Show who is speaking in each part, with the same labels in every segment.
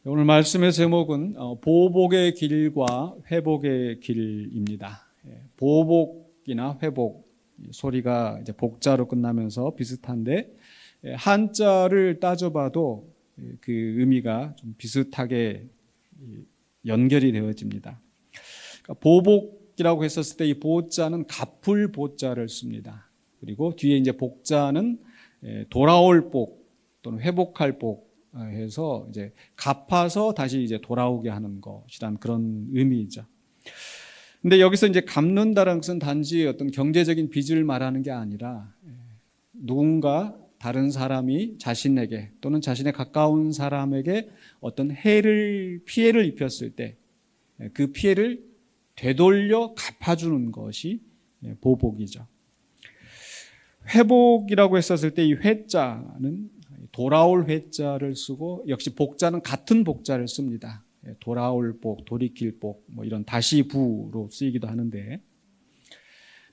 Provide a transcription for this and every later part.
Speaker 1: 오늘 말씀의 제목은 보복의 길과 회복의 길입니다. 보복이나 회복 소리가 이제 복자로 끝나면서 비슷한데 한자를 따져봐도 그 의미가 좀 비슷하게 연결이 되어집니다. 그러니까 보복이라고 했었을 때 이 보자는 갚을 보자를 씁니다. 그리고 뒤에 이제 복자는 돌아올 복 또는 회복할 복 해서 이제 갚아서 다시 이제 돌아오게 하는 것이란 그런 의미이죠. 근데 여기서 이제 갚는다는 것은 단지 어떤 경제적인 빚을 말하는 게 아니라 누군가 다른 사람이 자신에게 또는 자신의 가까운 사람에게 어떤 피해를 입혔을 때 그 피해를 되돌려 갚아주는 것이 보복이죠. 회복이라고 했었을 때 이 회자는 돌아올 회자를 쓰고 역시 복자는 같은 복자를 씁니다. 돌아올 복, 돌이킬 복, 뭐 이런 다시 부로 쓰이기도 하는데,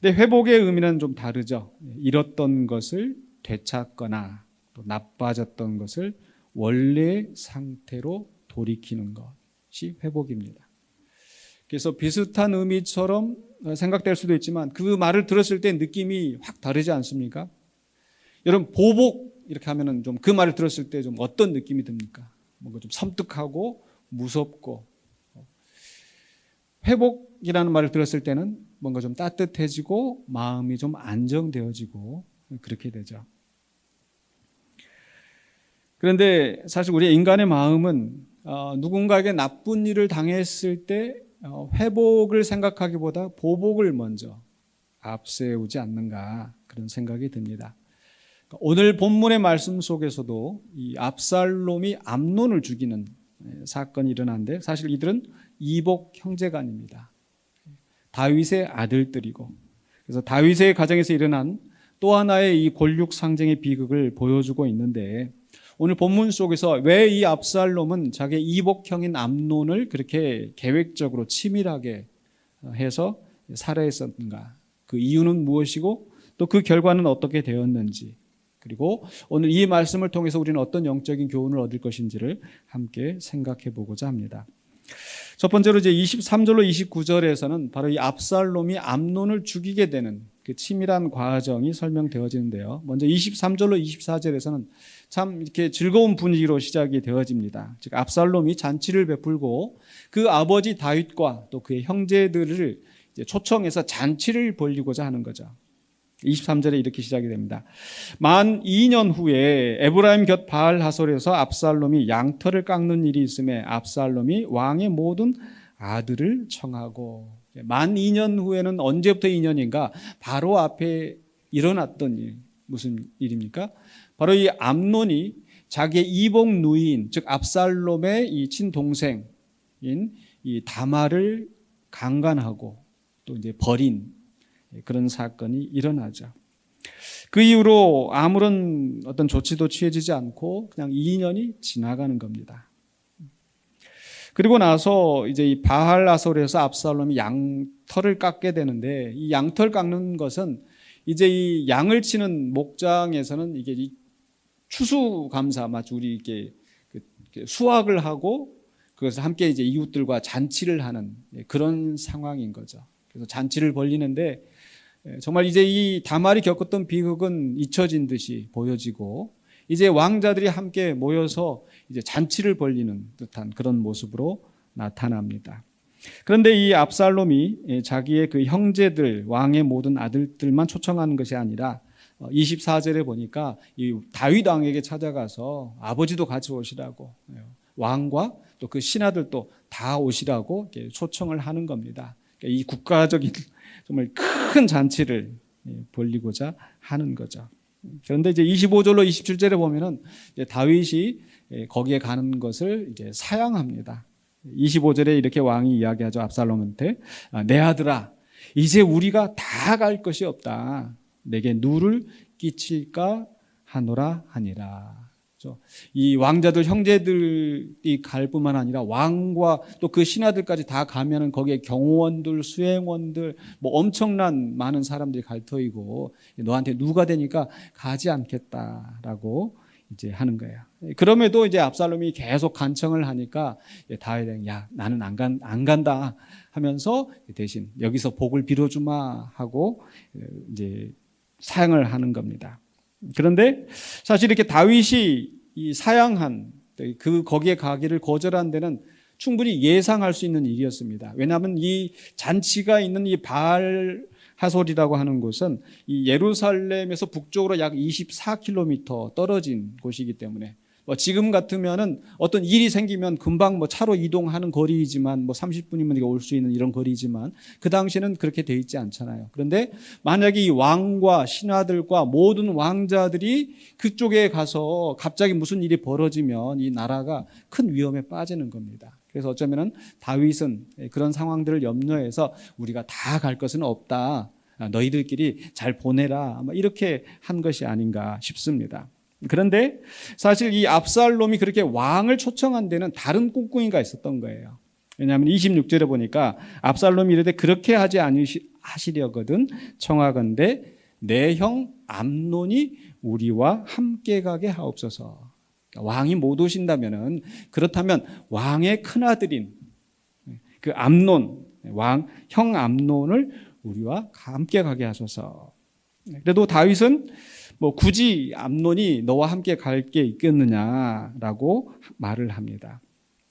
Speaker 1: 근데 회복의 의미는 좀 다르죠. 잃었던 것을 되찾거나 또 나빠졌던 것을 원래 상태로 돌이키는 것이 회복입니다. 그래서 비슷한 의미처럼 생각될 수도 있지만 그 말을 들었을 때 느낌이 확 다르지 않습니까? 여러분 보복 이렇게 하면은 좀 그 말을 들었을 때 좀 어떤 느낌이 듭니까? 뭔가 좀 섬뜩하고 무섭고, 회복이라는 말을 들었을 때는 뭔가 좀 따뜻해지고 마음이 좀 안정되어지고 그렇게 되죠. 그런데 사실 우리 인간의 마음은 누군가에게 나쁜 일을 당했을 때 회복을 생각하기보다 보복을 먼저 앞세우지 않는가 그런 생각이 듭니다. 오늘 본문의 말씀 속에서도 이 압살롬이 암논을 죽이는 사건이 일어났는데 사실 이들은 이복 형제간입니다. 다윗의 아들들이고, 그래서 다윗의 가정에서 일어난 또 하나의 이 골육 상징의 비극을 보여주고 있는데, 오늘 본문 속에서 왜 이 압살롬은 자기 이복형인 암논을 그렇게 계획적으로 치밀하게 해서 살해했었는가, 그 이유는 무엇이고 또 그 결과는 어떻게 되었는지, 그리고 오늘 이 말씀을 통해서 우리는 어떤 영적인 교훈을 얻을 것인지를 함께 생각해 보고자 합니다. 첫 번째로 이제 23절로 29절에서는 바로 이 압살롬이 암논을 죽이게 되는 그 치밀한 과정이 설명되어지는데요. 먼저 23절로 24절에서는 참 이렇게 즐거운 분위기로 시작이 되어집니다. 즉 압살롬이 잔치를 베풀고 그 아버지 다윗과 또 그의 형제들을 이제 초청해서 잔치를 벌이고자 하는 거죠. 23절에 이렇게 시작이 됩니다. 만 2년 후에 에브라임 곁 바알 하솔에서 압살롬이 양털을 깎는 일이 있음에 압살롬이 왕의 모든 아들을 청하고, 만 2년 후에는 언제부터 2년인가? 바로 앞에 일어났던 일, 무슨 일입니까? 바로 이 암논이 자기의 이복 누이인, 즉 압살롬의 이 친동생인 이 다말을 강간하고 또 이제 버린 그런 사건이 일어나죠. 그 이후로 아무런 어떤 조치도 취해지지 않고 그냥 2년이 지나가는 겁니다. 그리고 나서 이제 이 바알 하솔에서 압살롬이 양털을 깎게 되는데, 이 양털 깎는 것은 이제 이 양을 치는 목장에서는 이게 이 추수감사, 마치 우리 이렇게 수확을 하고 그것을 함께 이제 이웃들과 잔치를 하는 그런 상황인 거죠. 그래서 잔치를 벌이는데 정말 이제 이 다말이 겪었던 비극은 잊혀진 듯이 보여지고, 이제 왕자들이 함께 모여서 이제 잔치를 벌이는 듯한 그런 모습으로 나타납니다. 그런데 이 압살롬이 자기의 그 형제들, 왕의 모든 아들들만 초청하는 것이 아니라 24절에 보니까 이 다윗 왕에게 찾아가서 아버지도 같이 오시라고, 왕과 또 그 신하들도 다 오시라고 초청을 하는 겁니다. 이 국가적인 정말 큰 잔치를 벌리고자 하는 거죠. 그런데 이제 25절로 27절에 보면은 이제 다윗이 거기에 가는 것을 이제 사양합니다. 25절에 이렇게 왕이 이야기하죠. 압살롬한테, 내 아들아, 이제 우리가 다 갈 것이 없다. 내게 누를 끼칠까 하노라 하니라. 이 왕자들 형제들이 갈 뿐만 아니라 왕과 또 그 신하들까지 다 가면은 거기에 경호원들, 수행원들, 뭐 엄청난 많은 사람들이 갈 터이고 너한테 누가 되니까 가지 않겠다라고 이제 하는 거예요. 그럼에도 이제 압살롬이 계속 간청을 하니까 다윗은 야 나는 안 간다 하면서 대신 여기서 복을 빌어주마 하고 이제 사양을 하는 겁니다. 그런데 사실 이렇게 다윗이 이 사양한 거기에 가기를 거절한 데는 충분히 예상할 수 있는 일이었습니다. 왜냐하면 이 잔치가 있는 이 바알 하솔이라고 하는 곳은 이 예루살렘에서 북쪽으로 약 24km 떨어진 곳이기 때문에 지금 같으면은 어떤 일이 생기면 금방 차로 이동하는 거리이지만 30분이면 올 수 있는 이런 거리지만 그 당시에는 그렇게 돼 있지 않잖아요. 그런데 만약에 이 왕과 신하들과 모든 왕자들이 그쪽에 가서 갑자기 무슨 일이 벌어지면 이 나라가 큰 위험에 빠지는 겁니다. 그래서 어쩌면은 다윗은 그런 상황들을 염려해서 우리가 다 갈 것은 없다. 너희들끼리 잘 보내라. 아마 이렇게 한 것이 아닌가 싶습니다. 그런데 사실 이 압살롬이 그렇게 왕을 초청한 데는 다른 꿍꿍이가 있었던 거예요. 왜냐하면 26절에 보니까 압살롬이 이르되 그렇게 하지 하시려거든 청하건대 내 형 암논이 우리와 함께 가게 하옵소서. 왕이 못 오신다면은 그렇다면 왕의 큰아들인 그 암논 형 암논을 우리와 함께 가게 하소서. 그래도 다윗은 굳이 암논이 너와 함께 갈 게 있겠느냐라고 말을 합니다.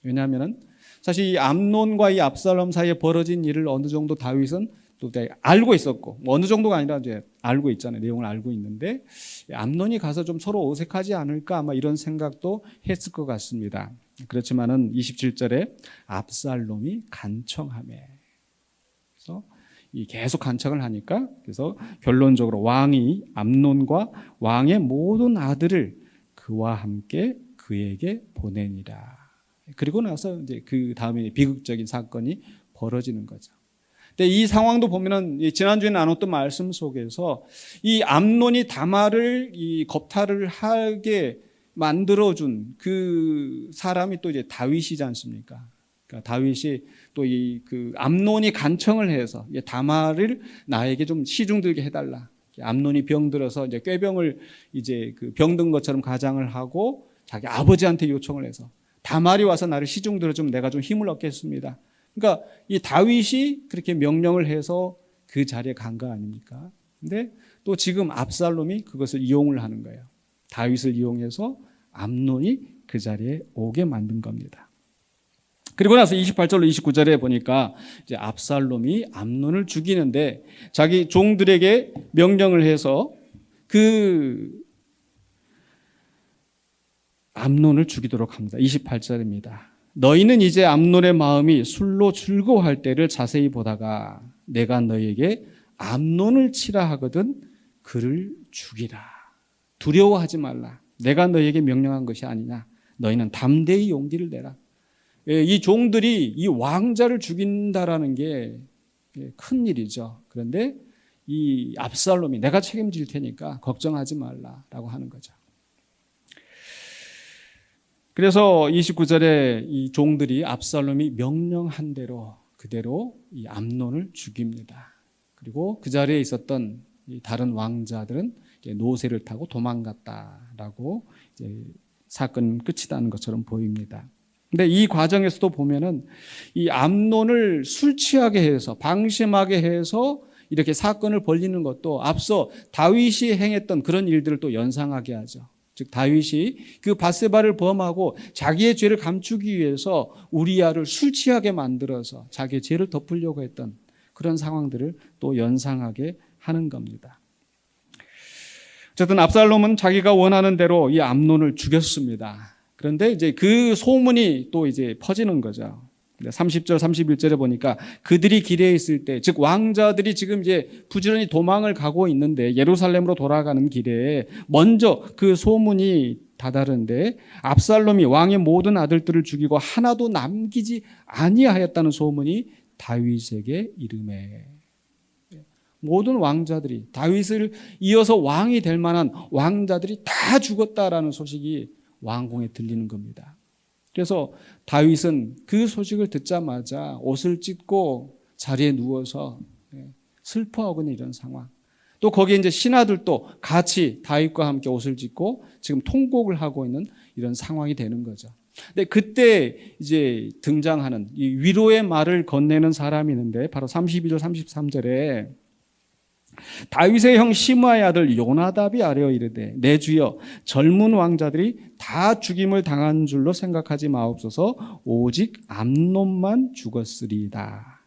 Speaker 1: 왜냐하면 사실 이 암논과 이 압살롬 사이에 벌어진 일을 어느 정도 다윗은 또 알고 있었고 어느 정도가 아니라 이제 알고 있잖아요. 내용을 알고 있는데 암논이 가서 좀 서로 어색하지 않을까 아마 이런 생각도 했을 것 같습니다. 그렇지만은 27절에 압살롬이 간청하매 그래서 계속 간청을 하니까 그래서 결론적으로 왕이 암논과 왕의 모든 아들을 그와 함께 그에게 보내니라. 그리고 나서 이제 그 다음에 비극적인 사건이 벌어지는 거죠. 근데 이 상황도 보면은 지난주에 나눴던 말씀 속에서 이 암논이 다말을 이 겁탈을 하게 만들어준 그 사람이 또 이제 다윗이지 않습니까? 그러니까 다윗이 또 그 암논이 간청을 해서 다말을 나에게 좀 시중들게 해달라. 암논이 병들어서 이제 꾀병을 이제 그 병든 것처럼 가장을 하고 자기 아버지한테 요청을 해서 다말이 와서 나를 시중들어 좀 내가 좀 힘을 얻겠습니다. 그러니까 이 다윗이 그렇게 명령을 해서 그 자리에 간 거 아닙니까? 근데 또 지금 압살롬이 그것을 이용을 하는 거예요. 다윗을 이용해서 암논이 그 자리에 오게 만든 겁니다. 그리고 나서 28절로 29절에 보니까 이제 압살롬이 암논을 죽이는데 자기 종들에게 명령을 해서 그 암논을 죽이도록 합니다. 28절입니다. 너희는 이제 암논의 마음이 술로 즐거워할 때를 자세히 보다가 내가 너희에게 암논을 치라 하거든 그를 죽이라. 두려워하지 말라. 내가 너희에게 명령한 것이 아니냐. 너희는 담대히 용기를 내라. 이 종들이 이 왕자를 죽인다라는 게 큰 일이죠. 그런데 이 압살롬이 내가 책임질 테니까 걱정하지 말라라고 하는 거죠. 그래서 29절에 이 종들이 압살롬이 명령한 대로 그대로 이 암논을 죽입니다. 그리고 그 자리에 있었던 이 다른 왕자들은 노새를 타고 도망갔다라고 이제 사건 끝이 나는 것처럼 보입니다. 근데 이 과정에서도 보면은 이 암논을 술 취하게 해서 방심하게 해서 이렇게 사건을 벌리는 것도 앞서 다윗이 행했던 그런 일들을 또 연상하게 하죠. 즉 다윗이 그 밧세바를 범하고 자기의 죄를 감추기 위해서 우리아를 술 취하게 만들어서 자기의 죄를 덮으려고 했던 그런 상황들을 또 연상하게 하는 겁니다. 어쨌든 압살롬은 자기가 원하는 대로 이 암논을 죽였습니다. 그런데 이제 그 소문이 또 이제 퍼지는 거죠. 30절, 31절에 보니까 그들이 길에 있을 때, 즉 왕자들이 지금 이제 부지런히 도망을 가고 있는데 예루살렘으로 돌아가는 길에 먼저 그 소문이 다다른데 압살롬이 왕의 모든 아들들을 죽이고 하나도 남기지 아니하였다는 소문이 다윗에게 이르매. 모든 왕자들이 다윗을 이어서 왕이 될 만한 왕자들이 다 죽었다라는 소식이 왕궁에 들리는 겁니다. 그래서 다윗은 그 소식을 듣자마자 옷을 찢고 자리에 누워서 슬퍼하고 있는 이런 상황. 또 거기에 이제 신하들도 같이 다윗과 함께 옷을 짓고 지금 통곡을 하고 있는 이런 상황이 되는 거죠. 근데 그때 이제 등장하는 이 위로의 말을 건네는 사람이 있는데 바로 32절 33절에 다윗의 형 시므아의 아들 요나답이 아뢰어 이르되 내 주여 젊은 왕자들이 다 죽임을 당한 줄로 생각하지 마옵소서 오직 암논만 죽었으리이다.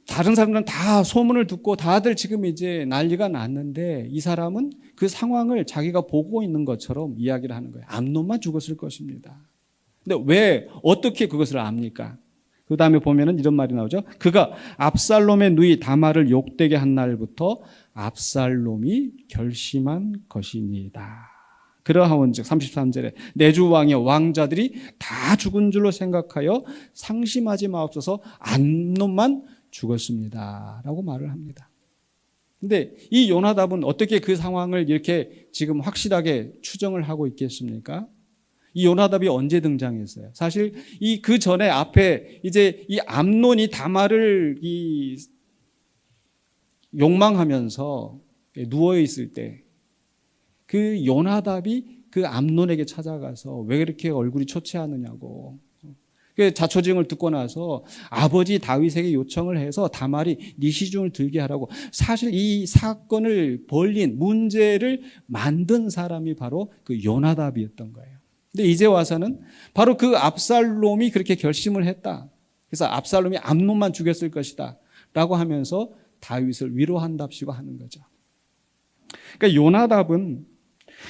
Speaker 1: 다른 사람들은 다 소문을 듣고 다들 지금 이제 난리가 났는데 이 사람은 그 상황을 자기가 보고 있는 것처럼 이야기를 하는 거예요. 암논만 죽었을 것입니다. 근데 왜 어떻게 그것을 압니까? 그 다음에 보면은 이런 말이 나오죠. 그가 압살롬의 누이 다말을 욕되게 한 날부터 압살롬이 결심한 것이니이다. 그러하온즉 33절에 내 주 왕의 왕자들이 다 죽은 줄로 생각하여 상심하지 마옵소서 암논만 죽었습니다. 라고 말을 합니다. 근데 이 요나답은 어떻게 그 상황을 이렇게 지금 확실하게 추정을 하고 있겠습니까? 이 요나답이 언제 등장했어요? 사실 그 전에 앞에 이제 이 암논이 다말을 욕망하면서 누워 있을 때 그 요나답이 그 암논에게 찾아가서 왜 그렇게 얼굴이 초췌하느냐고 자초지종을 듣고 나서 아버지 다윗에게 요청을 해서 다말이 네 시중을 들게 하라고 사실 이 사건을 벌린 문제를 만든 사람이 바로 그 요나답이었던 거예요. 근데 이제 와서는 바로 그 압살롬이 그렇게 결심을 했다. 그래서 압살롬이 암논만 죽였을 것이다 라고 하면서 다윗을 위로한답시고 하는 거죠. 그러니까 요나답은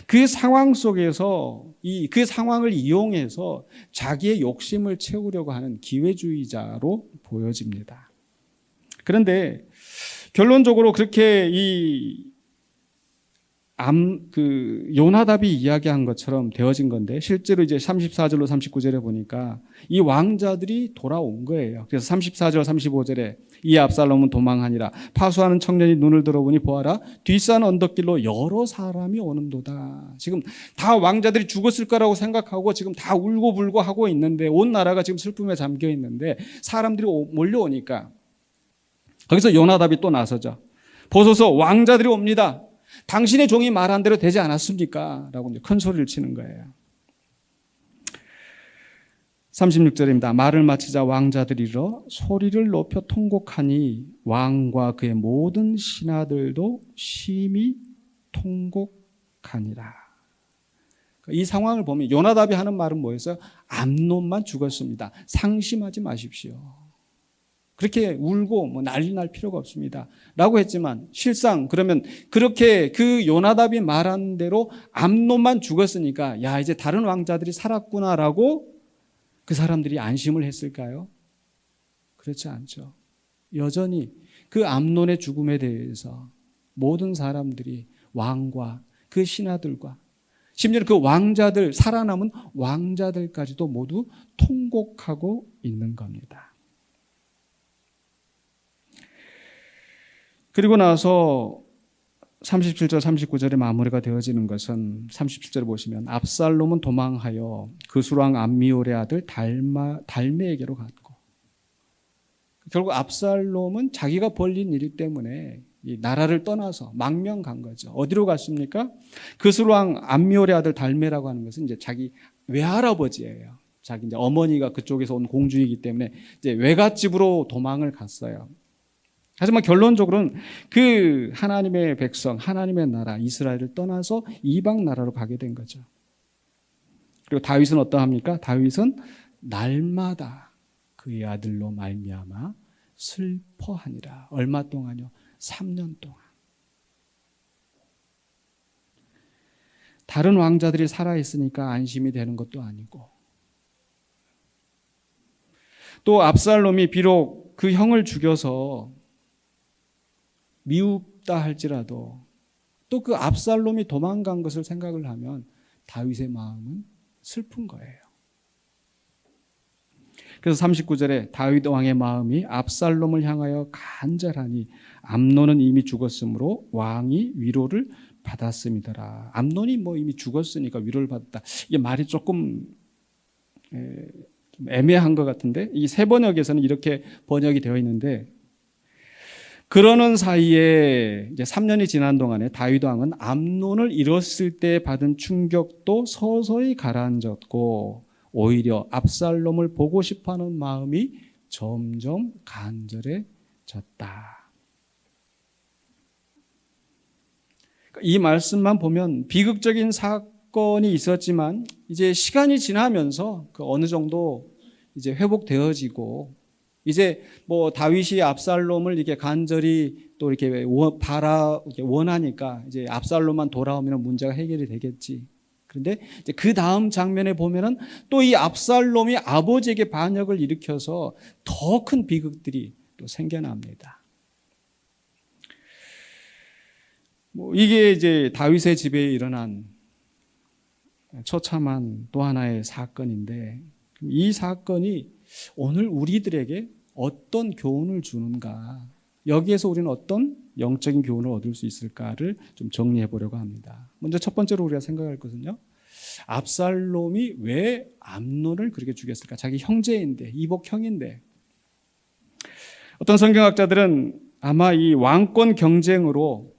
Speaker 1: 그 상황 속에서 그 상황을 이용해서 자기의 욕심을 채우려고 하는 기회주의자로 보여집니다. 그런데 결론적으로 그렇게 요나답이 이야기한 것처럼 되어진 건데 실제로 이제 34절로 39절에 보니까 이 왕자들이 돌아온 거예요. 그래서 34절 35절에 이 압살롬은 도망하니라 파수하는 청년이 눈을 들어보니 보아라 뒷산 언덕길로 여러 사람이 오는도다. 지금 다 왕자들이 죽었을 거라고 생각하고 지금 다 울고불고 하고 있는데 온 나라가 지금 슬픔에 잠겨 있는데 사람들이 몰려오니까 거기서 요나답이 또 나서죠. 보소서 왕자들이 옵니다. 당신의 종이 말한 대로 되지 않았습니까? 라고 이제 큰 소리를 치는 거예요. 36절입니다. 말을 마치자 왕자들이 일어 소리를 높여 통곡하니 왕과 그의 모든 신하들도 심히 통곡하니라. 이 상황을 보면 요나답이 하는 말은 뭐였어요? 암논만 죽었습니다. 상심하지 마십시오. 그렇게 울고 난리 날 필요가 없습니다. 라고 했지만 실상 그러면 그렇게 그 요나답이 말한 대로 암논만 죽었으니까 야 이제 다른 왕자들이 살았구나라고 그 사람들이 안심을 했을까요? 그렇지 않죠. 여전히 그 암논의 죽음에 대해서 모든 사람들이 왕과 그 신하들과 심지어 그 왕자들 살아남은 왕자들까지도 모두 통곡하고 있는 겁니다. 그리고 나서 37절 39절에 마무리가 되어지는 것은 37절에 보시면 압살롬은 도망하여 그술왕 암미올의 아들 달메에게로 갔고 결국 압살롬은 자기가 벌린 일 때문에 이 나라를 떠나서 망명 간 거죠. 어디로 갔습니까? 그술왕 암미올의 아들 달메라고 하는 것은 이제 자기 외할아버지예요. 자기 이제 어머니가 그쪽에서 온 공주이기 때문에 이제 외갓집으로 도망을 갔어요. 하지만 결론적으로는 그 하나님의 백성, 하나님의 나라 이스라엘을 떠나서 이방 나라로 가게 된 거죠. 그리고 다윗은 어떠합니까? 다윗은 날마다 그의 아들로 말미암아 슬퍼하니라. 얼마 동안요? 3년 동안. 다른 왕자들이 살아있으니까 안심이 되는 것도 아니고 또 압살롬이 비록 그 형을 죽여서 미웁다 할지라도 또 그 압살롬이 도망간 것을 생각을 하면 다윗의 마음은 슬픈 거예요. 그래서 39절에 다윗 왕의 마음이 압살롬을 향하여 간절하니 암논은 이미 죽었으므로 왕이 위로를 받았음이더라. 암논이 이미 죽었으니까 위로를 받았다. 이게 말이 조금 애매한 것 같은데 이 세 번역에서는 이렇게 번역이 되어 있는데 그러는 사이에 이제 3년이 지난 동안에 다윗 왕은 암논을 잃었을 때 받은 충격도 서서히 가라앉았고 오히려 압살롬을 보고 싶어하는 마음이 점점 간절해졌다. 이 말씀만 보면 비극적인 사건이 있었지만 이제 시간이 지나면서 그 어느 정도 이제 회복되어지고 이제 뭐 다윗이 압살롬을 이렇게 간절히 또 이렇게 원하니까 이제 압살롬만 돌아오면 문제가 해결이 되겠지. 그런데 이제 그 다음 장면에 보면은 또 이 압살롬이 아버지에게 반역을 일으켜서 더 큰 비극들이 또 생겨납니다. 뭐 이게 이제 다윗의 집에 일어난 처참한 또 하나의 사건인데 이 사건이 오늘 우리들에게 어떤 교훈을 주는가, 여기에서 우리는 어떤 영적인 교훈을 얻을 수 있을까를 좀 정리해 보려고 합니다. 먼저 첫 번째로 우리가 생각할 것은요, 압살롬이 왜 암논을 그렇게 죽였을까? 자기 형제인데, 이복형인데. 어떤 성경학자들은 아마 이 왕권 경쟁으로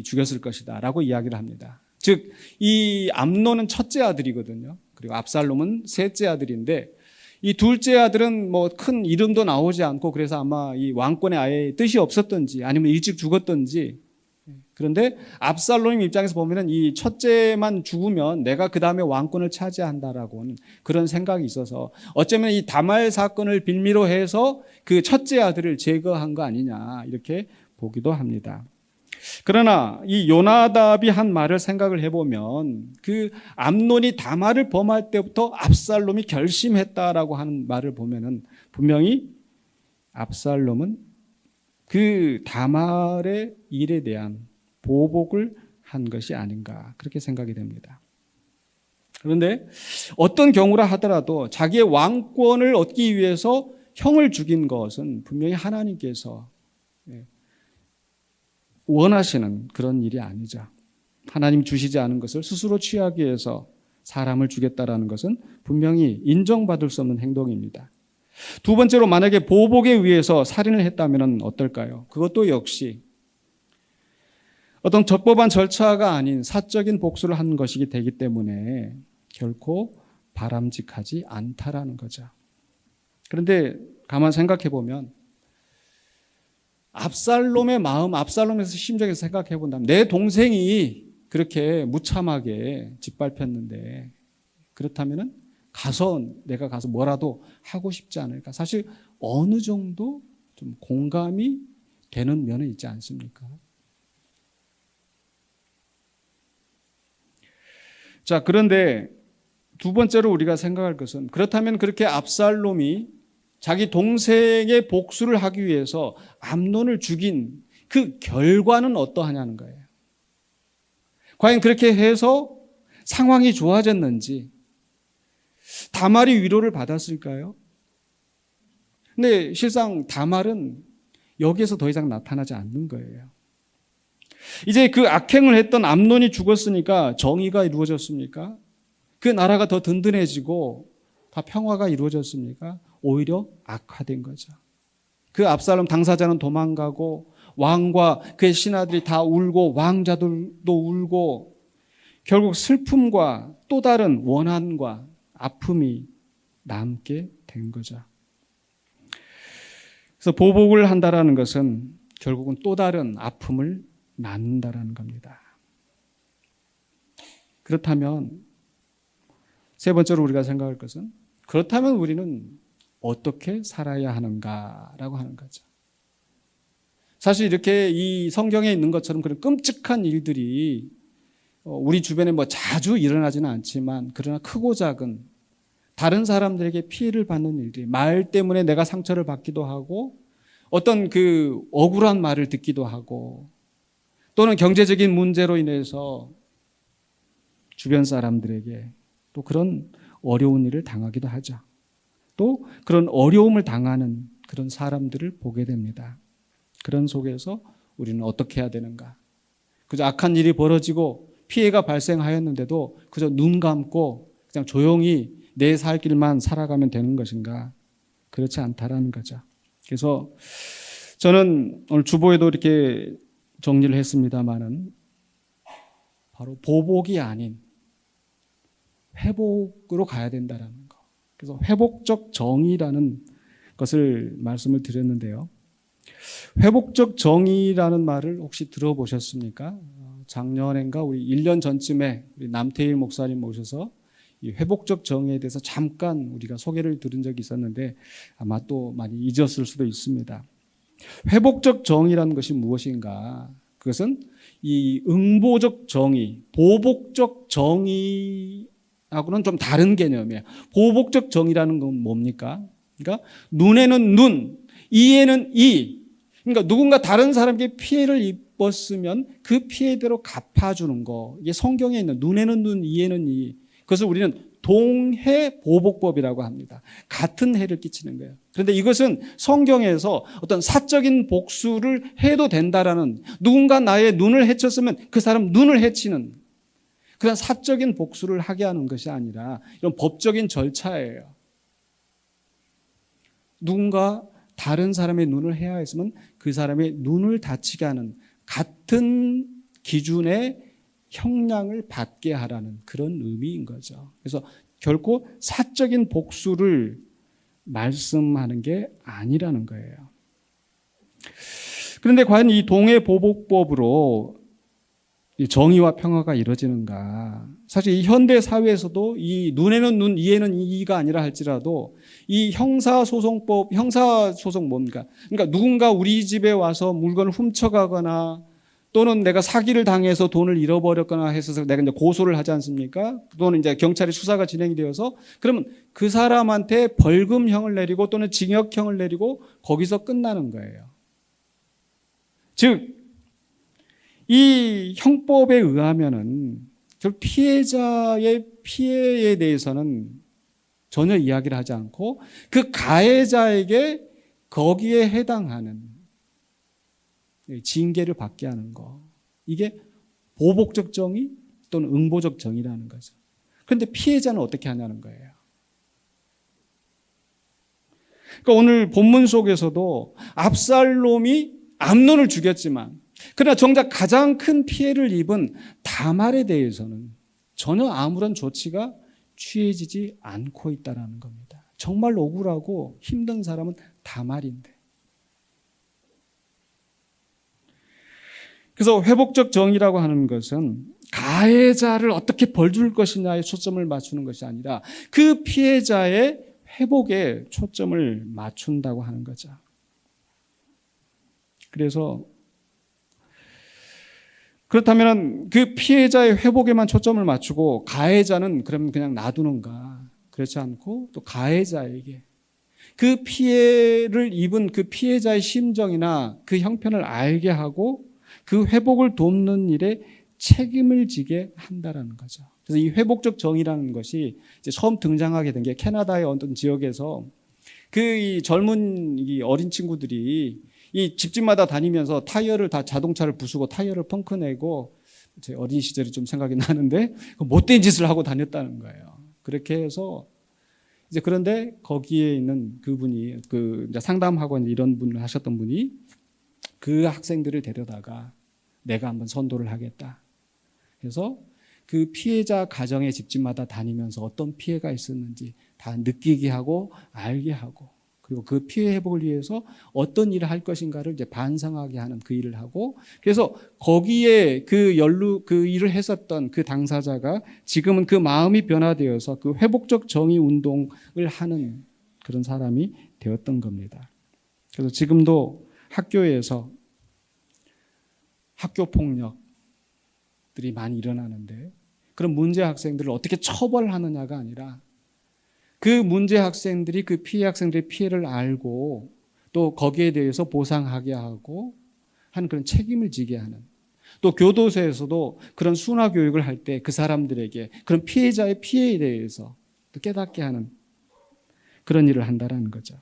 Speaker 1: 죽였을 것이다 라고 이야기를 합니다. 즉, 이 암논은 첫째 아들이거든요. 그리고 압살롬은 셋째 아들인데 이 둘째 아들은 뭐 큰 이름도 나오지 않고 그래서 아마 이 왕권에 아예 뜻이 없었던지 아니면 일찍 죽었던지. 그런데 압살롬 입장에서 보면은 이 첫째만 죽으면 내가 그 다음에 왕권을 차지한다라고는 그런 생각이 있어서 어쩌면 이 다말 사건을 빌미로 해서 그 첫째 아들을 제거한 거 아니냐 이렇게 보기도 합니다. 그러나 이 요나답이 한 말을 생각을 해보면 그 암논이 다말을 범할 때부터 압살롬이 결심했다라고 하는 말을 보면은 분명히 압살롬은 그 다말의 일에 대한 보복을 한 것이 아닌가 그렇게 생각이 됩니다. 그런데 어떤 경우라 하더라도 자기의 왕권을 얻기 위해서 형을 죽인 것은 분명히 하나님께서 원하시는 그런 일이 아니죠. 하나님 주시지 않은 것을 스스로 취하기 위해서 사람을 죽였다라는 것은 분명히 인정받을 수 없는 행동입니다. 두 번째로 만약에 보복에 의해서 살인을 했다면 어떨까요? 그것도 역시 어떤 적법한 절차가 아닌 사적인 복수를 한 것이기 되기 때문에 결코 바람직하지 않다라는 거죠. 그런데 가만 생각해 보면 압살롬의 마음, 압살롬에서 심정에서 생각해 본다면 내 동생이 그렇게 무참하게 짓밟혔는데 그렇다면은 내가 가서 뭐라도 하고 싶지 않을까? 사실 어느 정도 좀 공감이 되는 면은 있지 않습니까? 자, 그런데 두 번째로 우리가 생각할 것은 그렇다면 그렇게 압살롬이 자기 동생의 복수를 하기 위해서 암논을 죽인 그 결과는 어떠하냐는 거예요. 과연 그렇게 해서 상황이 좋아졌는지, 다말이 위로를 받았을까요? 근데 실상 다말은 여기에서 더 이상 나타나지 않는 거예요. 이제 그 악행을 했던 암논이 죽었으니까 정의가 이루어졌습니까? 그 나라가 더 든든해지고 다 평화가 이루어졌습니까? 오히려 악화된 거죠. 그 압살롬 당사자는 도망가고 왕과 그의 신하들이 다 울고 왕자들도 울고 결국 슬픔과 또 다른 원한과 아픔이 남게 된 거죠. 그래서 보복을 한다라는 것은 결국은 또 다른 아픔을 낳는다라는 겁니다. 그렇다면 세 번째로 우리가 생각할 것은 그렇다면 우리는 어떻게 살아야 하는가라고 하는 거죠. 사실 이렇게 이 성경에 있는 것처럼 그런 끔찍한 일들이 우리 주변에 뭐 자주 일어나지는 않지만 그러나 크고 작은 다른 사람들에게 피해를 받는 일들이 말 때문에 내가 상처를 받기도 하고 어떤 그 억울한 말을 듣기도 하고 또는 경제적인 문제로 인해서 주변 사람들에게 또 그런 어려운 일을 당하기도 하죠. 또 그런 어려움을 당하는 그런 사람들을 보게 됩니다. 그런 속에서 우리는 어떻게 해야 되는가? 그저 악한 일이 벌어지고 피해가 발생하였는데도 그저 눈 감고 그냥 조용히 내 살 길만 살아가면 되는 것인가? 그렇지 않다라는 거죠. 그래서 저는 오늘 주보에도 이렇게 정리를 했습니다마는 바로 보복이 아닌 회복으로 가야 된다라는 거. 그래서 회복적 정의라는 것을 말씀을 드렸는데요. 회복적 정의라는 말을 혹시 들어보셨습니까? 작년인가 우리 1년 전쯤에 우리 남태일 목사님 모셔서 이 회복적 정의에 대해서 잠깐 우리가 소개를 들은 적이 있었는데 아마 또 많이 잊었을 수도 있습니다. 회복적 정의라는 것이 무엇인가? 그것은 이 응보적 정의, 보복적 정의하고는 좀 다른 개념이에요. 보복적 정의라는 건 뭡니까? 그러니까 눈에는 눈, 이에는 이. 그러니까 누군가 다른 사람에게 피해를 입었으면 그 피해대로 갚아주는 거. 이게 성경에 있는 눈에는 눈, 이에는 이. 그것을 우리는 동해 보복법이라고 합니다. 같은 해를 끼치는 거예요. 그런데 이것은 성경에서 어떤 사적인 복수를 해도 된다라는, 누군가 나의 눈을 해쳤으면 그 사람 눈을 해치는 그런 사적인 복수를 하게 하는 것이 아니라 이런 법적인 절차예요. 누군가 다른 사람의 눈을 해야 했으면 그 사람의 눈을 다치게 하는 같은 기준의 형량을 받게 하라는 그런 의미인 거죠. 그래서 결코 사적인 복수를 말씀하는 게 아니라는 거예요. 그런데 과연 이 동해보복법으로 정의와 평화가 이루어지는가? 사실 이 현대 사회에서도 이 눈에는 눈, 이에는 이가 아니라 할지라도 이 형사소송법, 형사소송 뭡니까? 그러니까 누군가 우리 집에 와서 물건을 훔쳐가거나 또는 내가 사기를 당해서 돈을 잃어버렸거나 해서 내가 이제 고소를 하지 않습니까? 또는 이제 경찰의 수사가 진행이 되어서 그러면 그 사람한테 벌금형을 내리고 또는 징역형을 내리고 거기서 끝나는 거예요. 즉, 이 형법에 의하면은 피해자의 피해에 대해서는 전혀 이야기를 하지 않고 그 가해자에게 거기에 해당하는 징계를 받게 하는 거. 이게 보복적 정의 또는 응보적 정의라는 거죠. 그런데 피해자는 어떻게 하냐는 거예요. 그러니까 오늘 본문 속에서도 압살롬이 암논을 죽였지만 그러나 정작 가장 큰 피해를 입은 다말에 대해서는 전혀 아무런 조치가 취해지지 않고 있다는 겁니다. 정말 억울하고 힘든 사람은 다말인데. 그래서 회복적 정의라고 하는 것은 가해자를 어떻게 벌줄 것이냐에 초점을 맞추는 것이 아니라 그 피해자의 회복에 초점을 맞춘다고 하는 거죠. 그래서 그렇다면 그 피해자의 회복에만 초점을 맞추고 가해자는 그러면 그냥 놔두는가? 그렇지 않고 또 가해자에게 그 피해를 입은 그 피해자의 심정이나 그 형편을 알게 하고 그 회복을 돕는 일에 책임을 지게 한다라는 거죠. 그래서 이 회복적 정의라는 것이 이제 처음 등장하게 된 게 캐나다의 어떤 지역에서 이 젊은 이 어린 친구들이 이 집집마다 다니면서 타이어를 다 자동차를 부수고 타이어를 펑크 내고 제 어린 시절이 좀 생각이 나는데 못된 짓을 하고 다녔다는 거예요. 그렇게 해서 이제 그런데 거기에 있는 그분이 이제 상담하고 이런 분을 하셨던 분이 그 학생들을 데려다가 내가 한번 선도를 하겠다. 그래서 그 피해자 가정의 집집마다 다니면서 어떤 피해가 있었는지 다 느끼게 하고 알게 하고 그리고 그 피해 회복을 위해서 어떤 일을 할 것인가를 이제 반성하게 하는 그 일을 하고 그래서 거기에 그 일을 했었던 그 당사자가 지금은 그 마음이 변화되어서 그 회복적 정의 운동을 하는 그런 사람이 되었던 겁니다. 그래서 지금도 학교에서 학교 폭력들이 많이 일어나는데 그런 문제 학생들을 어떻게 처벌하느냐가 아니라 그 문제 학생들이 그 피해 학생들의 피해를 알고 또 거기에 대해서 보상하게 하고 하는 그런 책임을 지게 하는 또 교도소에서도 그런 순화 교육을 할 때 그 사람들에게 그런 피해자의 피해에 대해서 또 깨닫게 하는 그런 일을 한다라는 거죠.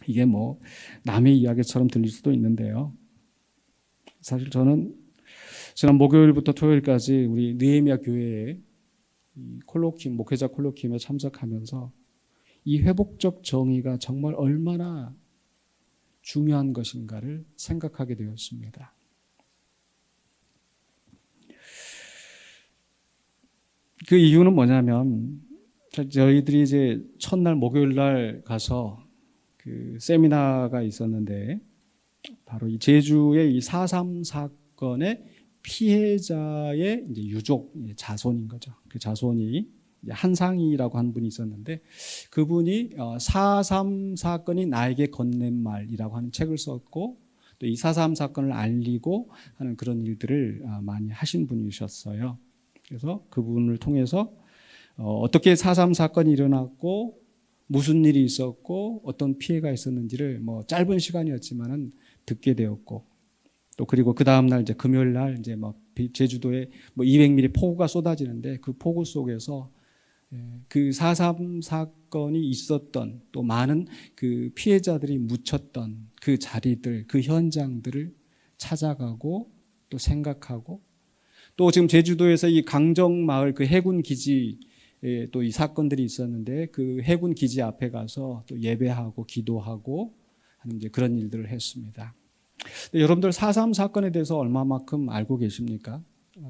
Speaker 1: 이게 뭐 남의 이야기처럼 들릴 수도 있는데요. 사실 저는 지난 목요일부터 토요일까지 우리 느헤미야 교회에 목회자 콜로키움에 참석하면서 이 회복적 정의가 정말 얼마나 중요한 것인가를 생각하게 되었습니다. 그 이유는 뭐냐면 저희들이 이제 첫날 목요일 날 가서 그 세미나가 있었는데 바로 이 제주의 이 4.3 사건의 피해자의 이제 유족 자손인 거죠. 그 자손이 한상희라고 한 분이 있었는데 그분이 4.3 사건이 나에게 건넨 말이라고 하는 책을 썼고 또 이 4.3 사건을 알리고 하는 그런 일들을 많이 하신 분이셨어요. 그래서 그분을 통해서 어떻게 4.3 사건이 일어났고 무슨 일이 있었고 어떤 피해가 있었는지를 뭐 짧은 시간이었지만은 듣게 되었고 또 그리고 그 다음 날 이제 금요일 날 이제 막 제주도에 뭐 200mm 폭우가 쏟아지는데 그 폭우 속에서 그 4.3 사건이 있었던 또 많은 그 피해자들이 묻혔던 그 자리들, 그 현장들을 찾아가고 또 생각하고 또 지금 제주도에서 이 강정마을 그 해군 기지 또 이 사건들이 있었는데 그 해군 기지 앞에 가서 또 예배하고 기도하고 하는 이제 그런 일들을 했습니다. 여러분들 4.3 사건에 대해서 얼마만큼 알고 계십니까?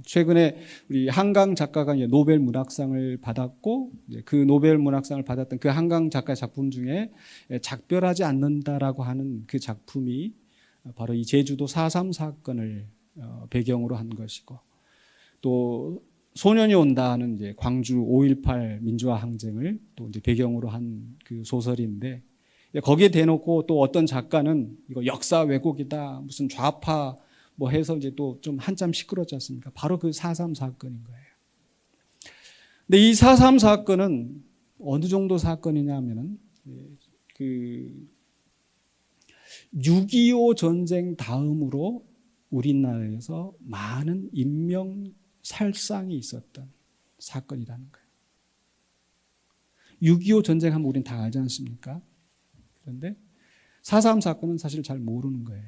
Speaker 1: 최근에 우리 한강 작가가 이제 노벨 문학상을 받았고 그 노벨 문학상을 받았던 그 한강 작가 작품 중에 작별하지 않는다라고 하는 그 작품이 바로 이 제주도 4.3 사건을 배경으로 한 것이고 또 소년이 온다는 이제 광주 5.18 민주화 항쟁을 또 이제 배경으로 한 그 소설인데 거기에 대놓고 또 어떤 작가는 이거 역사 왜곡이다 무슨 좌파 뭐 해서 이제 또 좀 한참 시끄럽지 않습니까? 바로 그 4.3 사건인 거예요. 근데 이 4.3 사건은 어느 정도 사건이냐 하면은 그 6.25 전쟁 다음으로 우리나라에서 많은 인명 살상이 있었던 사건이라는 거예요. 6.25 전쟁 하면 우린 다 알지 않습니까? 그런데 4.3 사건은 사실 잘 모르는 거예요.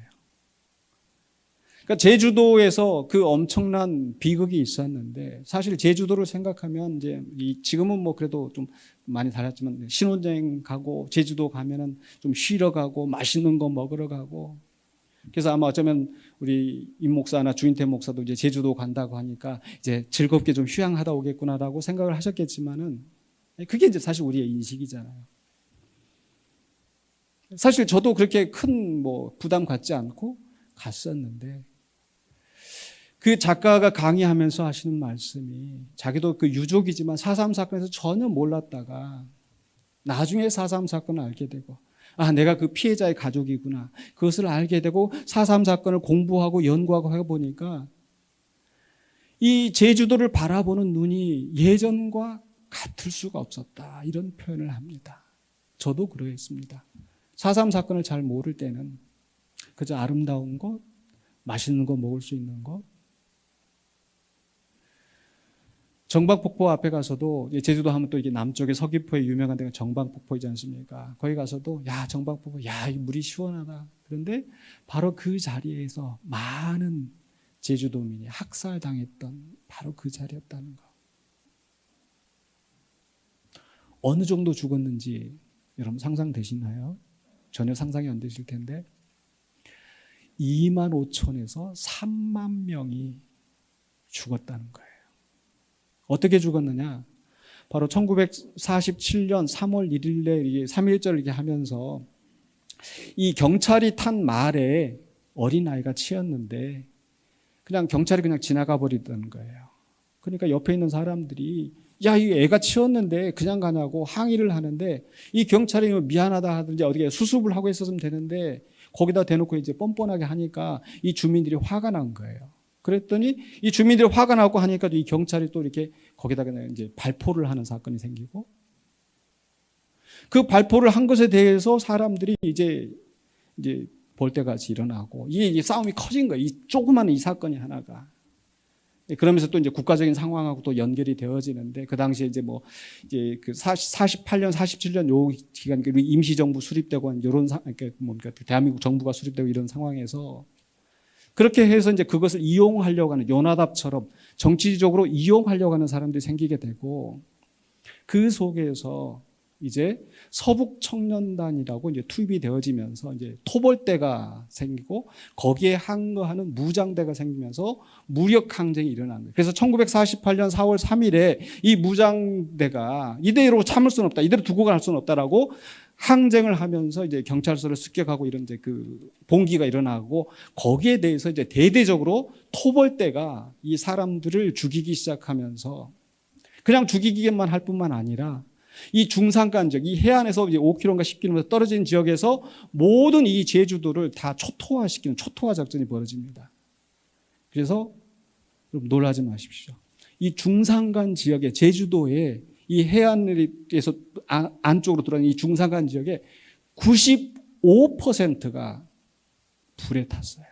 Speaker 1: 그러니까 제주도에서 그 엄청난 비극이 있었는데 사실 제주도를 생각하면 이제 지금은 뭐 그래도 좀 많이 달랐지만 신혼여행 가고 제주도 가면은 좀 쉬러 가고 맛있는 거 먹으러 가고 그래서 아마 어쩌면 우리 임 목사나 주인태 목사도 이제 제주도 간다고 하니까 이제 즐겁게 좀 휴양하다 오겠구나라고 생각을 하셨겠지만은 그게 이제 사실 우리의 인식이잖아요. 사실 저도 그렇게 큰 뭐 부담 갖지 않고 갔었는데 그 작가가 강의하면서 하시는 말씀이 자기도 그 유족이지만 4.3 사건에서 전혀 몰랐다가 나중에 4.3 사건을 알게 되고 아 내가 그 피해자의 가족이구나 그것을 알게 되고 4.3 사건을 공부하고 연구하고 해보니까 이 제주도를 바라보는 눈이 예전과 같을 수가 없었다 이런 표현을 합니다. 저도 그러했습니다. 4.3 사건을 잘 모를 때는 그저 아름다운 것, 맛있는 거 먹을 수 있는 것. 정방폭포 앞에 가서도 제주도 하면 또 이게 남쪽에 서귀포에 유명한 데가 정방폭포이지 않습니까? 거기 가서도 야 정방폭포 야 이 물이 시원하다. 그런데 바로 그 자리에서 많은 제주도민이 학살당했던 바로 그 자리였다는 거. 어느 정도 죽었는지 여러분 상상되시나요? 전혀 상상이 안 되실 텐데 2만 5천에서 3만 명이 죽었다는 거예요. 어떻게 죽었느냐? 바로 1947년 3월 1일에 3.1절 이렇게 하면서 이 경찰이 탄 말에 어린아이가 치였는데 그냥 경찰이 그냥 지나가 버리던 거예요. 그러니까 옆에 있는 사람들이 야, 이 애가 치웠는데 그냥 가냐고 항의를 하는데 이 경찰이 미안하다 하든지 어떻게 수습을 하고 있었으면 되는데 거기다 대놓고 이제 뻔뻔하게 하니까 이 주민들이 화가 난 거예요. 그랬더니 이 주민들이 화가 나고 하니까 이 경찰이 또 이렇게 거기다가 이제 발포를 하는 사건이 생기고 그 발포를 한 것에 대해서 사람들이 이제 볼때같이 일어나고 이게 싸움이 커진 거예요. 이 조그마한 이 사건이 하나가. 그러면서 또 이제 국가적인 상황하고 또 연결이 되어지는데 그 당시에 이제 뭐 이제 그 48년, 47년 요 기간 임시정부 수립되고 이런 그러니까 뭔가 대한민국 정부가 수립되고 이런 상황에서 그렇게 해서 이제 그것을 이용하려고 하는 요나답처럼 정치적으로 이용하려고 하는 사람들이 생기게 되고 그 속에서 이제 서북 청년단이라고 이제 투입이 되어지면서 이제 토벌대가 생기고 거기에 항거하는 무장대가 생기면서 무력 항쟁이 일어난 거예요. 그래서 1948년 4월 3일에 이 무장대가 이대로 참을 수는 없다, 이대로 두고 갈 수는 없다라고 항쟁을 하면서 이제 경찰서를 습격하고 이런 이제 그 봉기가 일어나고 거기에 대해서 이제 대대적으로 토벌대가 이 사람들을 죽이기 시작하면서 그냥 죽이기만 할 뿐만 아니라 이 중산간 지역, 이 해안에서 이제 5km인가 10km 떨어진 지역에서 모든 이 제주도를 다 초토화시키는 초토화 작전이 벌어집니다. 그래서 여러분 놀라지 마십시오. 이 중산간 지역에 제주도에 이 해안에서 안쪽으로 들어가는 이 중산간 지역에 95%가 불에 탔어요.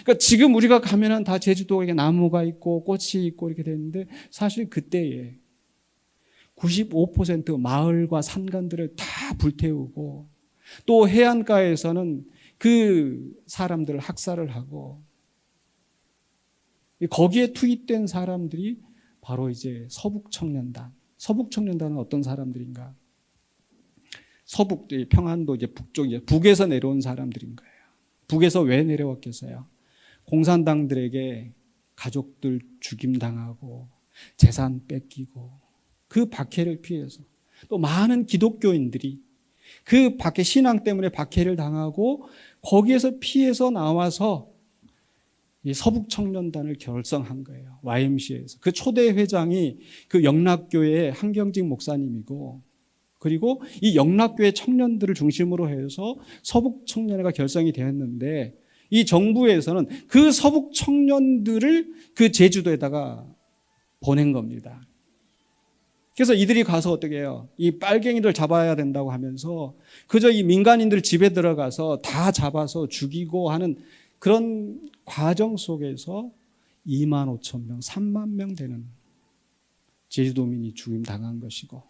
Speaker 1: 그러니까 지금 우리가 가면은 다 제주도에 나무가 있고 꽃이 있고 이렇게 되는데 사실 그때에 95% 마을과 산간들을 다 불태우고 또 해안가에서는 그 사람들을 학살을 하고 거기에 투입된 사람들이 바로 이제 서북청년단. 서북청년단은 어떤 사람들인가? 서북, 평안도 이제 북쪽, 이제 북에서 내려온 사람들인 거예요. 북에서 왜 내려왔겠어요? 공산당들에게 가족들 죽임당하고 재산 뺏기고 그 박해를 피해서 또 많은 기독교인들이 그 박해 신앙 때문에 박해를 당하고 거기에서 피해서 나와서 이 서북청년단을 결성한 거예요. YMCA에서. 그 초대 회장이 그 영락교회의 한경직 목사님이고 그리고 이 영락교회 청년들을 중심으로 해서 서북청년회가 결성이 되었는데 이 정부에서는 그 서북청년들을 그 제주도에다가 보낸 겁니다. 그래서 이들이 가서 어떻게 해요? 이 빨갱이들 잡아야 된다고 하면서 그저 이 민간인들 집에 들어가서 다 잡아서 죽이고 하는 그런 과정 속에서 2만 5천 명, 3만 명 되는 제주도민이 죽임당한 것이고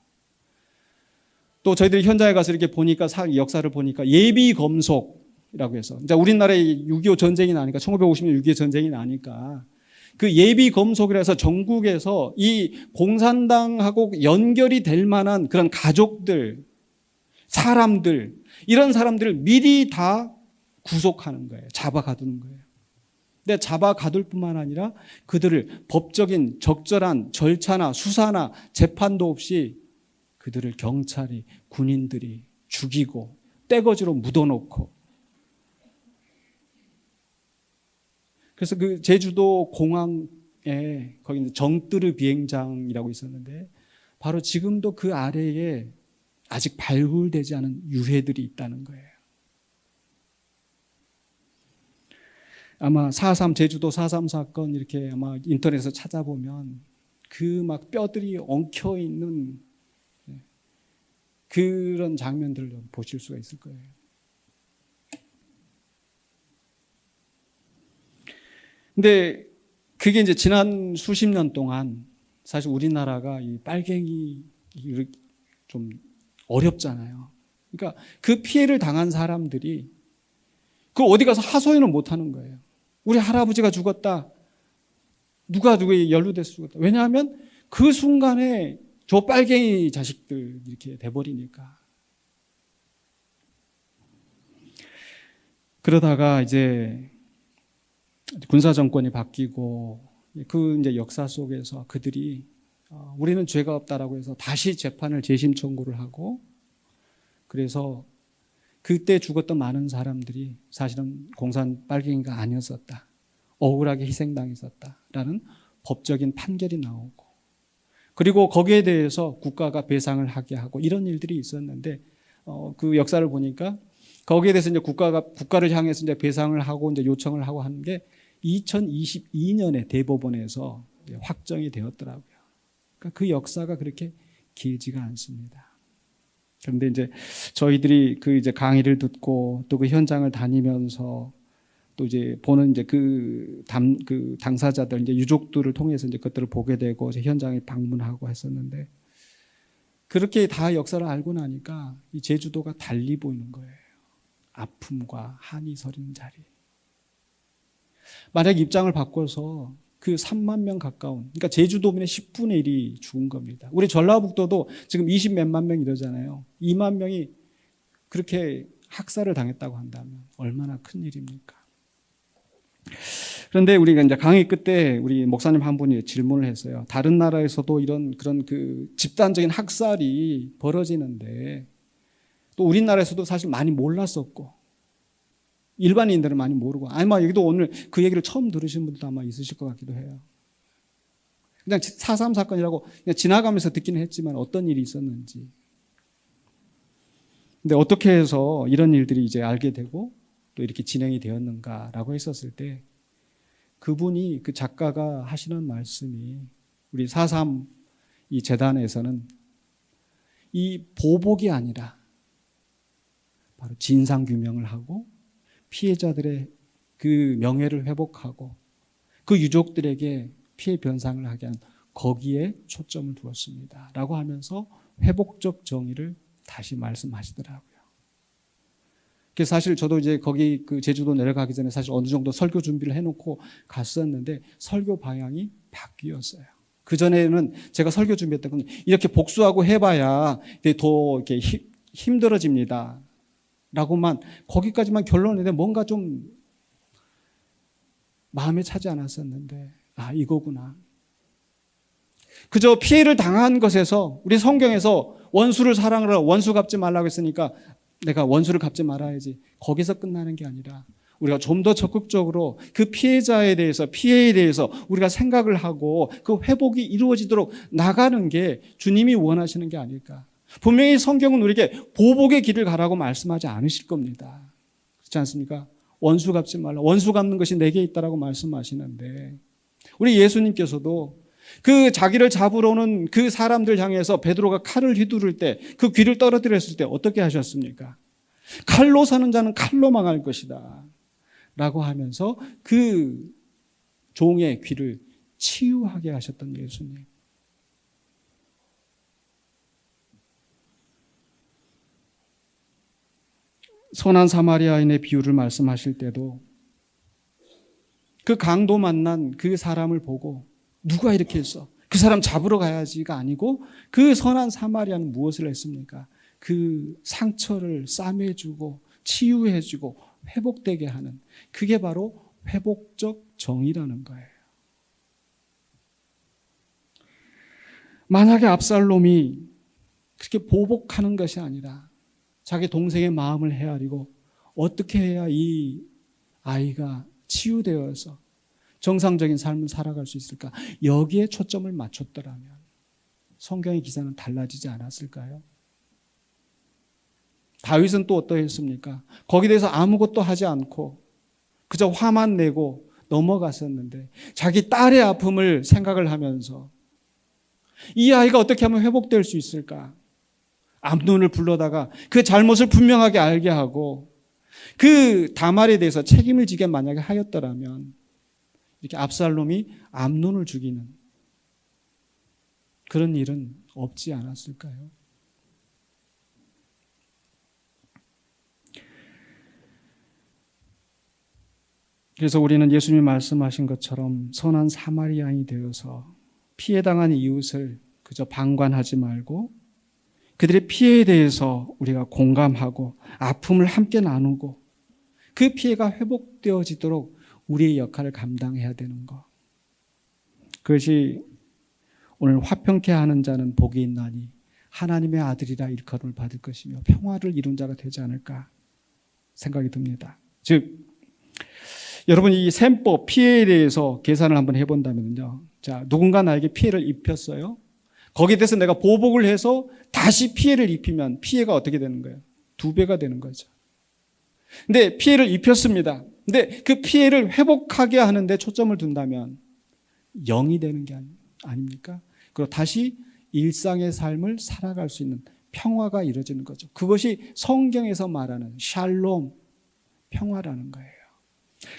Speaker 1: 또 저희들이 현장에 가서 이렇게 보니까 역사를 보니까 예비검속이라고 해서 이제 우리나라에 6.25 전쟁이 나니까 1950년 6.25 전쟁이 나니까 그 예비검속이라 해서 전국에서 이 공산당하고 연결이 될 만한 그런 가족들, 사람들 이런 사람들을 미리 다 구속하는 거예요. 잡아가두는 거예요. 근데 잡아가둘 뿐만 아니라 그들을 법적인 적절한 절차나 수사나 재판도 없이 그들을 경찰이, 군인들이 죽이고 떼거지로 묻어놓고 그래서 그 제주도 공항에 거기 정뜨르 비행장이라고 있었는데 바로 지금도 그 아래에 아직 발굴되지 않은 유해들이 있다는 거예요. 아마 4.3 제주도 4.3 사건 이렇게 아마 인터넷에서 찾아보면 그 막 뼈들이 엉켜 있는 그런 장면들을 보실 수가 있을 거예요. 근데 그게 이제 지난 수십 년 동안 사실 우리나라가 이 빨갱이 좀 어렵잖아요. 그러니까 그 피해를 당한 사람들이 그 어디 가서 하소연을 못 하는 거예요. 우리 할아버지가 죽었다. 누가 누구에 연루돼서 죽었다. 왜냐하면 그 순간에 저 빨갱이 자식들 이렇게 돼버리니까. 그러다가 이제 군사 정권이 바뀌고 그 이제 역사 속에서 그들이 우리는 죄가 없다라고 해서 다시 재판을 재심 청구를 하고 그래서 그때 죽었던 많은 사람들이 사실은 공산 빨갱이가 아니었었다. 억울하게 희생당했었다라는 법적인 판결이 나오고 그리고 거기에 대해서 국가가 배상을 하게 하고 이런 일들이 있었는데 그 역사를 보니까 거기에 대해서 이제 국가를 향해서 이제 배상을 하고 이제 요청을 하고 하는 게 2022년에 대법원에서 확정이 되었더라고요. 그러니까 그 역사가 그렇게 길지가 않습니다. 그런데 이제 저희들이 그 이제 강의를 듣고 또 그 현장을 다니면서 또 이제 보는 이제 그 당사자들 이제 유족들을 통해서 이제 그것들을 보게 되고 이제 현장에 방문하고 했었는데 그렇게 다 역사를 알고 나니까 이 제주도가 달리 보이는 거예요. 아픔과 한이 서린 자리. 만약 입장을 바꿔서 그 3만 명 가까운, 그러니까 제주도민의 10분의 1이 죽은 겁니다. 우리 전라북도도 지금 20 몇만 명 이러잖아요. 2만 명이 그렇게 학살을 당했다고 한다면 얼마나 큰 일입니까? 그런데 우리가 이제 강의 끝에 우리 목사님 한 분이 질문을 했어요. 다른 나라에서도 그런 그 집단적인 학살이 벌어지는데 또 우리나라에서도 사실 많이 몰랐었고 일반인들은 많이 모르고 아마 여기도 오늘 그 얘기를 처음 들으신 분들도 아마 있으실 것 같기도 해요. 그냥 4.3 사건이라고 그냥 지나가면서 듣기는 했지만 어떤 일이 있었는지. 근데 어떻게 해서 이런 일들이 이제 알게 되고 또 이렇게 진행이 되었는가라고 했었을 때 그분이 그 작가가 하시는 말씀이 우리 4.3 이 재단에서는 이 보복이 아니라 바로 진상규명을 하고 피해자들의 그 명예를 회복하고 그 유족들에게 피해 변상을 하게 한 거기에 초점을 두었습니다. 라고 하면서 회복적 정의를 다시 말씀하시더라고요. 그래서 사실 저도 이제 거기 그 제주도 내려가기 전에 사실 어느 정도 설교 준비를 해놓고 갔었는데 설교 방향이 바뀌었어요. 그전에는 제가 설교 준비했던 건 이렇게 복수하고 해봐야 더 이렇게 힘들어집니다. 라고만 거기까지만 결론인데 뭔가 좀 마음에 차지 않았었는데 이거구나. 그저 피해를 당한 것에서 우리 성경에서 원수를 사랑하라 원수 갚지 말라고 했으니까 내가 원수를 갚지 말아야지 거기서 끝나는 게 아니라 우리가 좀 더 적극적으로 그 피해자에 대해서 피해에 대해서 우리가 생각을 하고 그 회복이 이루어지도록 나가는 게 주님이 원하시는 게 아닐까. 분명히 성경은 우리에게 보복의 길을 가라고 말씀하지 않으실 겁니다. 그렇지 않습니까? 원수 갚지 말라. 원수 갚는 것이 내게 있다라고 말씀하시는데 우리 예수님께서도 그 자기를 잡으러 오는 그 사람들 향해서 베드로가 칼을 휘두를 때 그 귀를 떨어뜨렸을 때 어떻게 하셨습니까? 칼로 사는 자는 칼로 망할 것이다 라고 하면서 그 종의 귀를 치유하게 하셨던 예수님. 선한 사마리아인의 비유를 말씀하실 때도 그 강도 만난 그 사람을 보고 누가 이렇게 했어? 그 사람 잡으러 가야지가 아니고 그 선한 사마리아는 무엇을 했습니까? 그 상처를 싸매주고 치유해주고 회복되게 하는 그게 바로 회복적 정의라는 거예요. 만약에 압살롬이 그렇게 보복하는 것이 아니라 자기 동생의 마음을 헤아리고 어떻게 해야 이 아이가 치유되어서 정상적인 삶을 살아갈 수 있을까? 여기에 초점을 맞췄더라면 성경의 기사는 달라지지 않았을까요? 다윗은 또 어떠했습니까? 거기에 대해서 아무것도 하지 않고 그저 화만 내고 넘어갔었는데 자기 딸의 아픔을 생각을 하면서 이 아이가 어떻게 하면 회복될 수 있을까? 암논을 불러다가 그 잘못을 분명하게 알게 하고 그 다말에 대해서 책임을 지게 만약에 하였더라면 이렇게 압살롬이 암논을 죽이는 그런 일은 없지 않았을까요? 그래서 우리는 예수님이 말씀하신 것처럼 선한 사마리아인이 되어서 피해당한 이웃을 그저 방관하지 말고 그들의 피해에 대해서 우리가 공감하고 아픔을 함께 나누고 그 피해가 회복되어지도록 우리의 역할을 감당해야 되는 것. 그것이 오늘 화평케 하는 자는 복이 있나니 하나님의 아들이라 일컬음을 받을 것이며 평화를 이룬 자가 되지 않을까 생각이 듭니다. 즉 여러분 이 셈법 피해에 대해서 계산을 한번 해본다면요. 자, 누군가 나에게 피해를 입혔어요. 거기에 대해서 내가 보복을 해서 다시 피해를 입히면 피해가 어떻게 되는 거예요? 2배가 되는 거죠. 근데 피해를 입혔습니다. 근데 그 피해를 회복하게 하는데 초점을 둔다면 0이 되는 게 아닙니까? 그리고 다시 일상의 삶을 살아갈 수 있는 평화가 이루어지는 거죠. 그것이 성경에서 말하는 샬롬, 평화라는 거예요.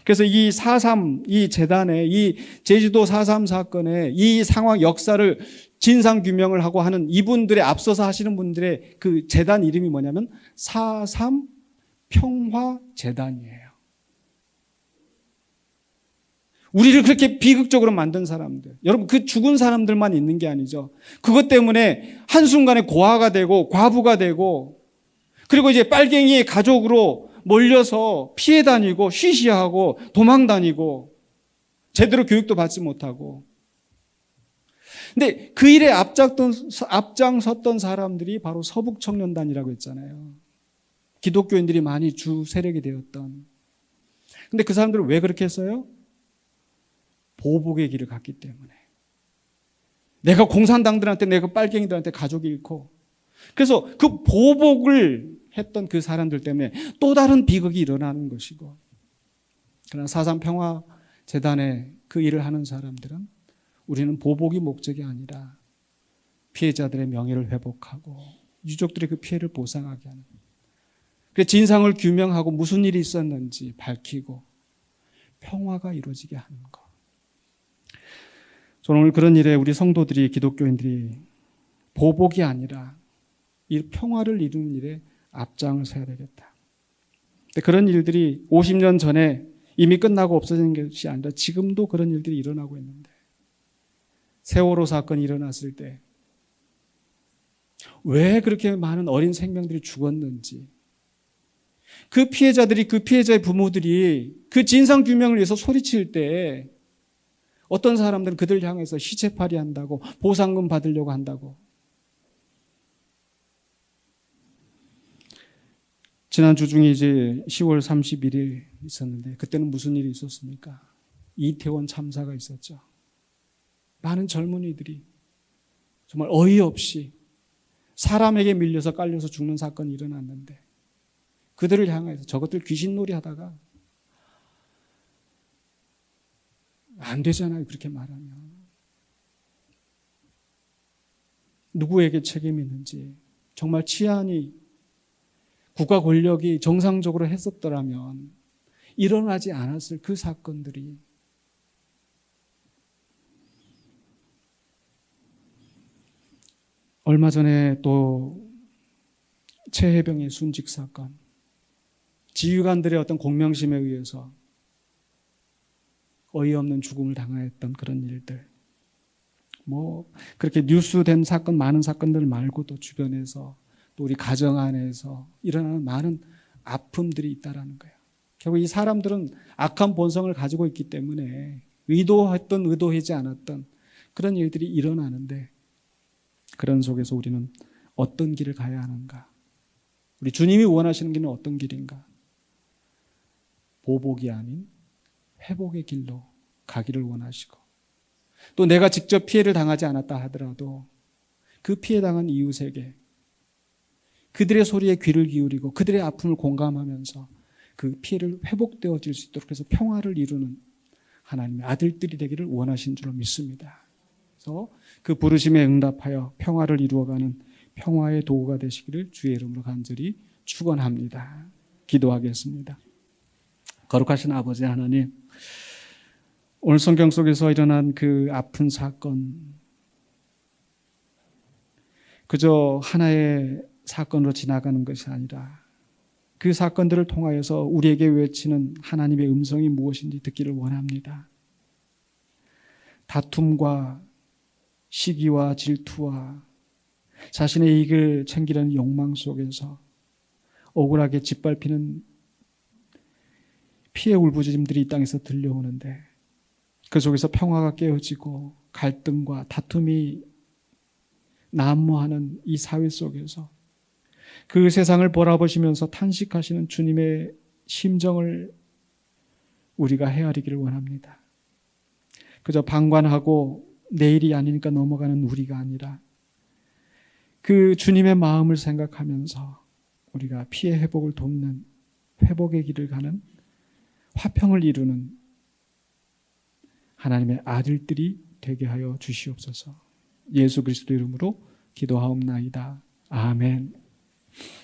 Speaker 1: 그래서 이 4.3, 이 재단의 이 제주도 4.3 사건의 이 상황 역사를 진상규명을 하고 하는 이분들의 앞서서 하시는 분들의 그 재단 이름이 뭐냐면 4.3 평화재단이에요. 우리를 그렇게 비극적으로 만든 사람들. 여러분, 그 죽은 사람들만 있는 게 아니죠. 그것 때문에 한순간에 고아가 되고 과부가 되고, 그리고 이제 빨갱이의 가족으로 몰려서 피해 다니고 쉬쉬하고 도망 다니고 제대로 교육도 받지 못하고. 근데 그 일에 앞장섰던 사람들이 바로 서북청년단이라고 했잖아요. 기독교인들이 많이 주 세력이 되었던. 근데 그 사람들은 왜 그렇게 했어요? 보복의 길을 갔기 때문에. 내가 공산당들한테, 내가 빨갱이들한테 가족이 잃고, 그래서 그 보복을 했던 그 사람들 때문에 또 다른 비극이 일어나는 것이고, 그러나 사상평화재단에 그 일을 하는 사람들은 우리는 보복이 목적이 아니라 피해자들의 명예를 회복하고 유족들의 그 피해를 보상하게 하는, 그 진상을 규명하고 무슨 일이 있었는지 밝히고 평화가 이루어지게 하는 것. 저는 오늘 그런 일에 우리 성도들이, 기독교인들이 보복이 아니라 이 평화를 이루는 일에 앞장을 서야 되겠다. 근데 그런 일들이 50년 전에 이미 끝나고 없어진 것이 아니라 지금도 그런 일들이 일어나고 있는데, 세월호 사건이 일어났을 때 왜 그렇게 많은 어린 생명들이 죽었는지, 그 피해자들이, 그 피해자의 부모들이 그 진상 규명을 위해서 소리칠 때 어떤 사람들은 그들 향해서 시체팔이 한다고, 보상금 받으려고 한다고. 지난 주 중에 이제 10월 31일 있었는데, 그때는 무슨 일이 있었습니까? 이태원 참사가 있었죠. 많은 젊은이들이 정말 어이없이 사람에게 밀려서 깔려서 죽는 사건이 일어났는데, 그들을 향해서 저것들 귀신놀이 하다가, 안 되잖아요, 그렇게 말하면. 누구에게 책임이 있는지, 정말 치안이, 국가 권력이 정상적으로 했었더라면 일어나지 않았을 그 사건들이, 얼마 전에 또 최혜병의 순직 사건, 지휘관들의 어떤 공명심에 의해서 어이없는 죽음을 당하였던 그런 일들, 그렇게 뉴스된 사건, 많은 사건들 말고도 주변에서 또 우리 가정 안에서 일어나는 많은 아픔들이 있다라는 거예요. 결국 이 사람들은 악한 본성을 가지고 있기 때문에 의도했던 의도하지 않았던 그런 일들이 일어나는데, 그런 속에서 우리는 어떤 길을 가야 하는가? 우리 주님이 원하시는 길은 어떤 길인가? 보복이 아닌 회복의 길로 가기를 원하시고, 또 내가 직접 피해를 당하지 않았다 하더라도 그 피해당한 이웃에게 그들의 소리에 귀를 기울이고 그들의 아픔을 공감하면서 그 피해를 회복되어질 수 있도록 해서 평화를 이루는 하나님의 아들들이 되기를 원하신 줄로 믿습니다. 그래서 그 부르심에 응답하여 평화를 이루어가는 평화의 도구가 되시기를 주의 이름으로 간절히 축원합니다. 기도하겠습니다. 거룩하신 아버지 하나님, 오늘 성경 속에서 일어난 그 아픈 사건, 그저 하나의 사건으로 지나가는 것이 아니라 그 사건들을 통하여서 우리에게 외치는 하나님의 음성이 무엇인지 듣기를 원합니다. 다툼과 시기와 질투와 자신의 이익을 챙기려는 욕망 속에서 억울하게 짓밟히는 피해 울부짖음들이 이 땅에서 들려오는데, 그 속에서 평화가 깨어지고 갈등과 다툼이 난무하는 이 사회 속에서 그 세상을 바라보시면서 탄식하시는 주님의 심정을 우리가 헤아리기를 원합니다. 그저 방관하고 내일이 아니니까 넘어가는 우리가 아니라 그 주님의 마음을 생각하면서 우리가 피해 회복을 돕는, 회복의 길을 가는, 화평을 이루는 하나님의 아들들이 되게 하여 주시옵소서. 예수 그리스도 이름으로 기도하옵나이다. 아멘.